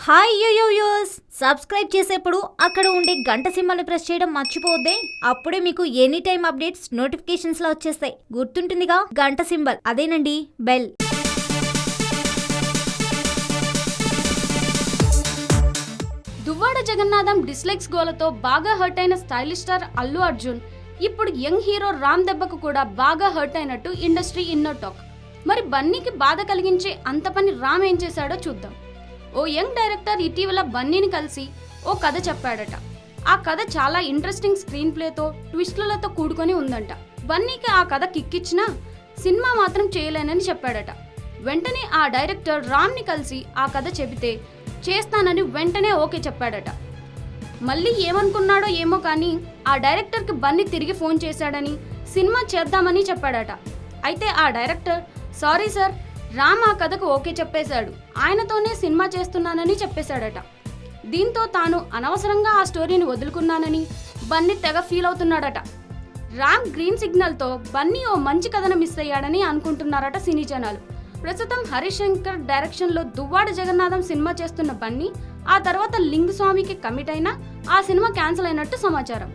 Hi యోయోయోస్ subscribe చేసేప్పుడు అక్కడ ఉండే గంట సింబల్ని ప్రెస్ చేయడం మర్చిపోవద్దే. అప్పుడే మీకు ఎనీ టైం అప్డేట్స్ నోటిఫికేషన్స్ లో వచ్చేస్తాయి. గుర్తుంటుందిగా గంట సింబల్, అదేనండి బెల్. దువ్వాడ జగన్నాథం డిస్లైక్స్ గోలతో బాగా హర్ట్ అయిన స్టైలిష్ స్టార్ అల్లు అర్జున్ ఇప్పుడు యంగ్ హీరో రామ్ దెబ్బకు కూడా బాగా హర్ట్ అయినట్టు ఇండస్ట్రీ ఇన్నర్ టాక్. మరి బన్నీకి బాధ కలిగించే అంత పని రామ్ ఏం చేశాడో చూద్దాం. ఓ యంగ్ డైరెక్టర్ ఇటీవల బన్నీని కలిసి ఓ కథ చెప్పాడట. ఆ కథ చాలా ఇంట్రెస్టింగ్ స్క్రీన్ ప్లేతో ట్విస్ట్లతో కూడుకొని ఉందంట. బన్నీకి ఆ కథ కిక్కిచ్చినా సినిమా మాత్రం చేయలేనని చెప్పాడట. వెంటనే ఆ డైరెక్టర్ రామ్ని కలిసి ఆ కథ చెబితే చేస్తానని వెంటనే ఓకే చెప్పాడట. మళ్ళీ ఏమనుకున్నాడో ఏమో కానీ ఆ డైరెక్టర్కి బన్నీ తిరిగి ఫోన్ చేశాడని సినిమా చేద్దామని చెప్పాడట. అయితే ఆ డైరెక్టర్ సారీ సార్, రామ్ ఆ కథకు ఓకే చెప్పేశాడు, ఆయనతోనే సినిమా చేస్తున్నానని చెప్పేశాడట. దీంతో తాను అనవసరంగా ఆ స్టోరీని వదులుకున్నానని బన్నీ తెగ ఫీల్ అవుతున్నాడట. రామ్ గ్రీన్ సిగ్నల్తో బన్నీ ఓ మంచి కథను మిస్ అయ్యాడని అనుకుంటున్నారట సినీ జనాలు. ప్రస్తుతం హరీష్ శంకర్ డైరెక్షన్లో దువ్వాడ జగన్నాథం సినిమా చేస్తున్న బన్నీ ఆ తర్వాత లింగుస్వామికి కమిట్ అయినా ఆ సినిమా క్యాన్సిల్ అయినట్టు సమాచారం.